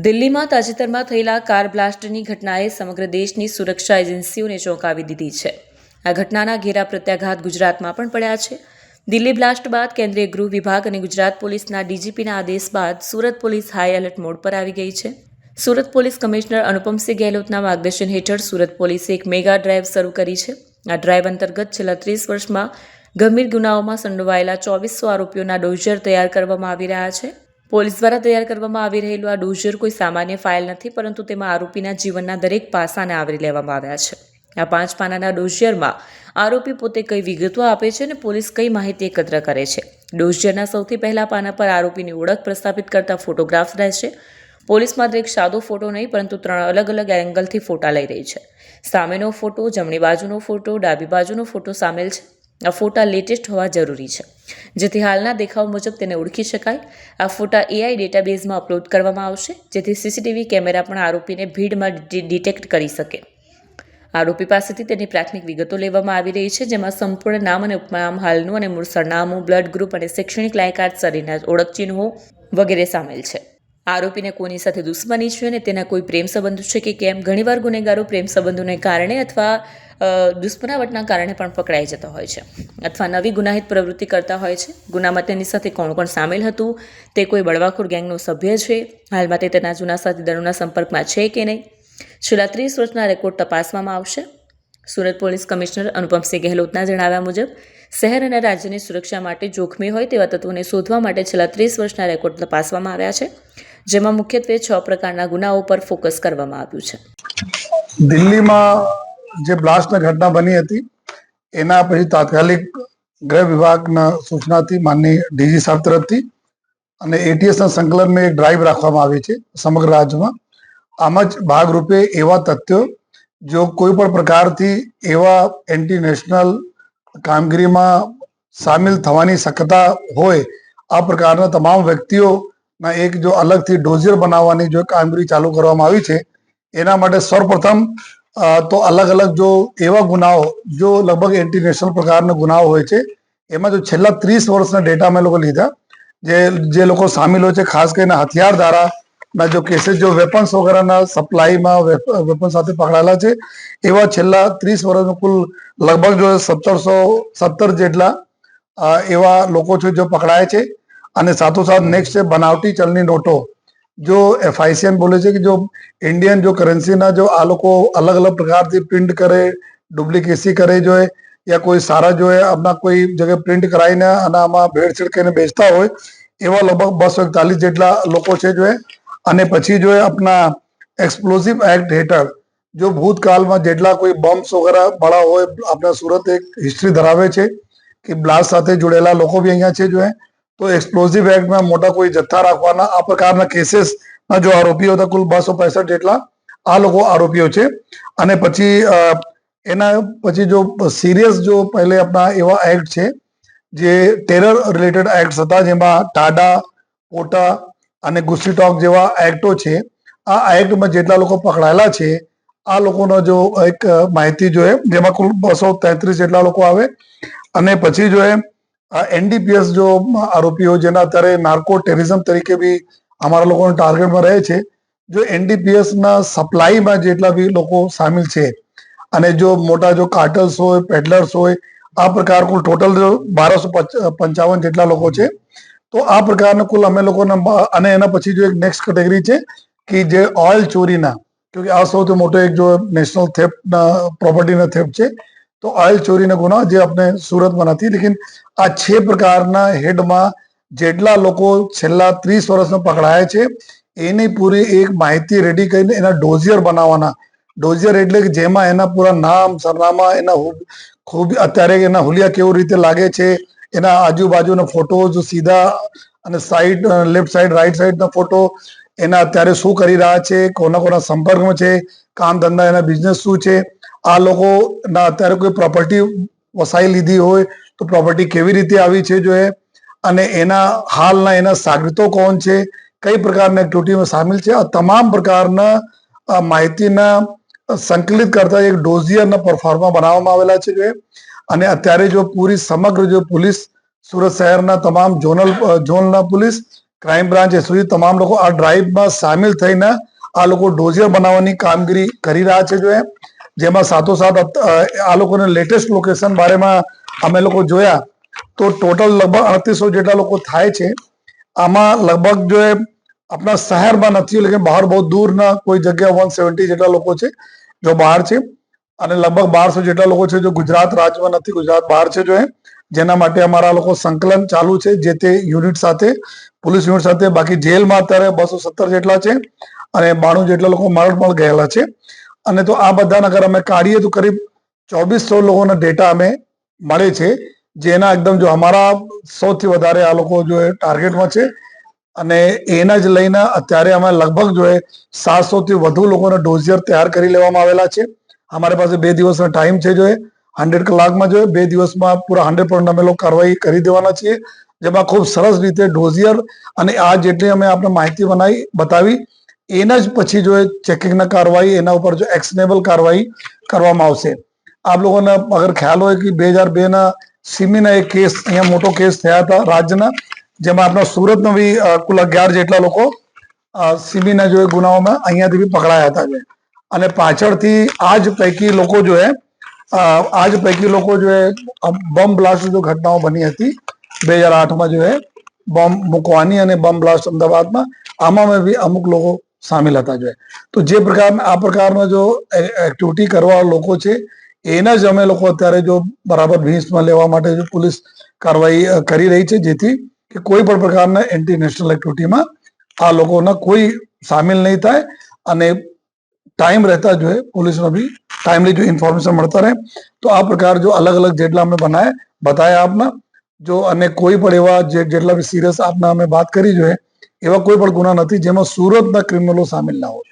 દિલ્હીમાં તાજેતરમાં થયેલા કાર બ્લાસ્ટની ઘટનાએ સમગ્ર દેશની સુરક્ષા એજન્સીઓને ચોંકાવી દીધી છે. આ ઘટનાના ઘેરા પ્રત્યાઘાત ગુજરાતમાં પણ પડ્યા છે. દિલ્હી બ્લાસ્ટ બાદ કેન્દ્રીય ગૃહ વિભાગ અને ગુજરાત પોલીસના ડીજીપીના આદેશ બાદ Surat police high alert mode પર આવી ગઈ છે. સુરત પોલીસ કમિશનર અનુપમસિંહ ગેહલોતના માર્ગદર્શન હેઠળ સુરત પોલીસે એક મેગા ડ્રાઈવ શરૂ કરી છે. આ ડ્રાઈવ અંતર્ગત છેલ્લા 30 વર્ષમાં ગંભીર ગુનાઓમાં સંડોવાયેલા 2400 આરોપીઓના ડોઝર તૈયાર કરવામાં આવી રહ્યા છે. પોલીસ દ્વારા તૈયાર કરવામાં આવી રહેલું આ ડોઝર કોઈ સામાન્ય ફાઇલ નથી, પરંતુ તેમાં આરોપીના જીવનના દરેક પાસાને આવરી લેવામાં આવ્યા છે. આ 5 પાનાના ડોઝરમાં આરોપી પોતે કઈ વિગતો આપે છે અને પોલીસ કઈ માહિતી એકત્ર કરે છે. ડોઝરના સૌથી પહેલા પાના પર આરોપીની ઓળખ પ્રસ્થાપિત કરતા ફોટોગ્રાફ્સ રહેશે. પોલીસ માત્ર એક સાદો ફોટો નહીં, પરંતુ 3 અલગ અલગ એંગલથી ફોટા લઈ રહી છે. સામેનો ફોટો, જમણી બાજુનો ફોટો, ડાબી બાજુનો ફોટો સામેલ છે. આ ફોટા લેટેસ્ટ હોવા જરૂરી છે, જેથી હાલના દેખાવ મુજબ તેને ઓળખી શકાય. આ ફોટા AI ડેટાબેઝમાં અપલોડ કરવામાં આવશે, જેથી CCTV કેમેરા પણ આરોપીને ભીડમાં ડિટેક્ટ કરી શકે. આરોપી પાસેથી તેની પ્રાથમિક વિગતો લેવામાં આવી રહી છે, જેમાં સંપૂર્ણ નામ અને ઉપનામ, હાલનું અને મૂળ સરનામું, બ્લડ ગ્રુપ અને શૈક્ષણિક લાયકાત, શરીરના ઓળખ ચિહ્નો વગેરે સામેલ છે. આરોપીને કોની સાથે દુશ્મની છે અને તેના કોઈ પ્રેમ સંબંધો છે કે કેમ. ઘણીવાર ગુનેગારો પ્રેમ સંબંધોને કારણે અથવા દુશ્મનાવટના કારણે પણ પકડાઈ જતા હોય છે, અથવા નવી ગુનાહિત પ્રવૃત્તિ કરતા હોય છે. ગુનામાં તેની સાથે કોણ કોણ સામેલ હતું, તે કોઈ બળવાખોર ગેંગનો સભ્ય છે, હાલમાં તે તેના જૂના સાથીદારોના સંપર્કમાં છે કે નહીં. છેલ્લા 30 વર્ષના રેકોર્ડ તપાસવામાં આવશે. સુરત પોલીસ કમિશનર અનુપમસિંહ ગેહલોતના જણાવ્યા મુજબ શહેર અને રાજ્યની સુરક્ષા માટે જોખમી હોય તેવા તત્વોને શોધવા માટે છેલ્લા 30 વર્ષના રેકોર્ડ તપાસવામાં આવ્યા છે, જેમાં મુખ્યત્વે 6 પ્રકારના ગુનાઓ પર ફોકસ કરવામાં આવ્યું છે. દિલ્હીમાં જે બ્લાસ્ટની ઘટના બની હતી એના પછી તાત્કાલિક ગૃહ વિભાગના સૂચનાથી માનની ડીજી સાહેબ તરફથી અને ATSના સંકલનમાં એક ડ્રાઈવ રાખવામાં આવી છે સમગ્ર રાજ્યમાં. આમ જ ભાગરૂપે એવા તથ્યો જો કોઈ પણ પ્રકારથી એવા એન્ટી નેશનલ કામગીરીમાં સામેલ થવાની શક્યતા હોય, આ પ્રકારના તમામ વ્યક્તિઓના એક જો અલગથી ડોઝર બનાવવાની જો કામગીરી ચાલુ કરવામાં આવી છે. એના માટે સર્વપ્રથમ તો અલગ અલગ જો એવા ગુનાઓ જો લગભગ એન્ટી નેશનલ પ્રકારના ગુનાઓ હોય છે, એમાં જો છેલ્લા 30 વર્ષના ડેટા અમે લોકો લીધા, જે લોકો સામેલ હોય છે, ખાસ કરીને હથિયાર ધારાના જો કેસીસ, જો વેપન્સ વગેરેના સપ્લાયમાં વેપન સાથે પકડાયેલા છે, એવા છેલ્લા 30 વર્ષનું કુલ લગભગ જો 1717 જેટલા એવા લોકો છે જો પકડાય છે. અને સાથોસાથ નેક્સ્ટ છે બનાવટી ચલણી નોટો, जो FICN बोले છે કે જો ઇન્ડિયન જો કરન્સીના જો આ લોકો અલગ અલગ પ્રકારથી પ્રિન્ટ કરે, ડુપ્લિકેસી કરે જો યા કોઈ સારા જો આપણા કોઈ જગ્યાએ પ્રિન્ટ કરાવીને અને આમાં ભેળસેળ કરીને બેચતા હોય, એવા લગભગ 241 જેટલા લોકો છે જો. અને પછી જો આપણા એક્સપ્લોઝિવ એક્ટ હેઠળ જો ભૂતકાળમાં જેટલા કોઈ બોમ્બ્સ વગેરે બળા હોય, આપણા સુરત એક હિસ્ટ્રી ધરાવે છે કે બ્લાસ્ટ સાથે જોડેલા લોકો બી અહીંયા છે જો. તો એક્સપ્લોઝિવ એક્ટમાં મોટા કોઈ જથ્થા રાખવાના આ પ્રકારના કેસીસના જો આરોપીઓ હતા, કુલ 265 જેટલા આ લોકો આરોપીઓ છે. અને પછી એના પછી જો સિરિયસ જો પહેલે આપણા એવા એક્ટ છે જે ટેરર રિલેટેડ એક્ટ હતા, જેમાં ટાડા, પોટા અને ગુસ્સીટોક જેવા એક્ટો છે. આ એક્ટમાં જેટલા લોકો પકડાયેલા છે, આ લોકોનો જો એક માહિતી જોઈએ, જેમાં કુલ 233 જેટલા લોકો આવે. અને પછી જો NDPS જો આરોપીઓ જેના અત્યારે નાર્કો ટેરરિઝમ તરીકે બી અમારા લોકોના ટાર્ગેટમાં રહે છે, જો NDPSના સપ્લાયમાં જેટલા બી લોકો સામેલ છે, અને જો મોટા જો કાર્ટલ્સ હોય, પેડલર્સ હોય, આ પ્રકાર કુલ ટોટલ જો 1255 જેટલા લોકો છે. તો આ પ્રકારના કુલ અમે લોકોના. અને એના પછી જો એક નેક્સ્ટ કેટેગરી છે કે જે ઓઇલ ચોરીના, કે આ સૌથી મોટો એક જો નેશનલ થેફ્ટના પ્રોપર્ટીના થેફ્ટ છે. તો ઓઇલ ચોરીના ગુના જે આપણે સુરતમાં નથી, લેકિન આ 6 પ્રકારના હેડમાં જેટલા લોકો છેલ્લા 30 વર્ષમાં પકડાયા છે, એની પૂરી એક માહિતી રેડી કરીને એના ડોઝિયર બનાવવાના. ડોઝિયર એટલે કે જેમાં એના પૂરા નામ, સરનામા, એના ખૂબ અત્યારે એના હુલિયા કેવી રીતે લાગે છે, એના આજુબાજુના ફોટોઝ સીધા અને સાઈડ, લેફ્ટ સાઈડ, રાઈટ સાઈડના ફોટો, એના અત્યારે શું કરી રહ્યા છે, કોના કોના સંપર્કમાં છે, કામ ધંધા, એના બિઝનેસ શું છે, આ લોકોના અત્યારે કોઈ પ્રોપર્ટી વસાઈ લીધી હોય તો પ્રોપર્ટી કેવી રીતે આવી છે જો. અને એના હાલના એના સાગરીતો કોણ છે, કઈ પ્રકારના એક્ટિવિટીમાં સામેલ છે, આ તમામ પ્રકારના માહિતીના સંકલિત કરતા એક ડોઝિયરના પરફોર્મા બનાવવામાં આવેલા છે જો. અને અત્યારે જો પૂરી સમગ્ર જો પોલીસ, સુરત શહેરના તમામ ઝોનના પોલીસ ક્રાઇમ બ્રાન્ચ એસઓજી તમામ લોકો આ ડ્રાઈવમાં સામેલ થઈને આ લોકો ડોઝિયર બનાવવાની કામગીરી કરી રહ્યા છે જો જેમાં સાથોસાથ આ લોકોને લેટેસ્ટ લોકેશન બારેમાં અમે લોકો જોયા તો ટોટલ લગભગ 3800 જેટલા લોકો થાય છે. આમાં લગભગ જો આપણા શહેરમાં નથી લેकिन બહાર બહુ દૂરના કોઈ જગ્યા 170 જેટલા લોકો છે જો બહાર છે અને લગભગ 1200 જેટલા લોકો છે જો ગુજરાત રાજ્યમાં નથી, ગુજરાત બહાર છે જો જેના માટે અમારા લોકો સંકલન ચાલુ છે જે તે યુનિટ સાથે, પોલીસ યુનિટ સાથે. બાકી જેલમાં અત્યારે 217 જેટલા છે અને 92 જેટલા લોકો મરણ ગયેલા છે. અને તો આ બધાના અગર અમે કાઢીએ તો કરીબ 2400 લોકોના ડેટા અમે મળે છે જેના એકદમ જો અમારા સૌથી વધારે આ લોકો જો ટાર્ગેટમાં છે અને એના જ લઈને અત્યારે અમે લગભગ જો 700 થી વધુ લોકોના ડોઝિયર તૈયાર કરી લેવામાં આવેલા છે. અમારી પાસે 2 દિવસનો ટાઈમ છે જો 100 કલાકમાં જો 2 દિવસમાં પૂરા 100% અમે લોકો કાર્યવાહી કરી દેવાના છીએ જેમાં ખૂબ સરસ રીતે ડોઝિયર અને આ જેટલી અમે આપણે માહિતી બતાવી એના જ પછી જો ચેકિંગના કાર્યવાહી એના ઉપર જો એક્શનેબલ કાર્યવાહી કરવામાં આવશે. આપ લોકોને અગર ખ્યાલ હોય કે 2002 ના સિમીના એક કેસ અહીંયા મોટો કેસ થયા હતા રાજ્યના જેમાં આપણા સુરતના બી કુલ 11 જેટલા લોકો સિમીના જો ગુનાઓમાં અહીંયાથી બી પકડાયા હતા અને પાછળથી આ જ પૈકી લોકો જો બોમ્બ બ્લાસ્ટ જો ઘટનાઓ બની હતી 2008માં જો બોમ્બ મૂકવાની અને બોમ્બ બ્લાસ્ટ અમદાવાદમાં આમાં બી અમુક લોકો સામેલ હતા જો તો જે આ પ્રકારના જો એક્ટિવિટી કરવા લોકો છે એના જ અમે લોકો અત્યારે જો બરાબર ભીંસમાં લેવા માટે જો પોલીસ કાર્યવાહી કરી રહી છે જેથી કે કોઈ પણ પ્રકારના એન્ટી નેશનલ એક્ટિવિટીમાં આ લોકોના કોઈ સામેલ નહીં થાય અને ટાઈમ રહેતા જો પોલીસનો બી ટાઈમલી જો ઇન્ફોર્મેશન મળતા રહે તો આ પ્રકાર જો અલગ અલગ જેટલા અમે બતાયા આપના જો અને કોઈ પણ એવા જેટલા બી સિરિયસ આપના અમે વાત કરી જોઈએ એવા કોઈ પણ ગુના નથી જેમાં સુરતના ક્રિમિનલો સામેલ ના હોય.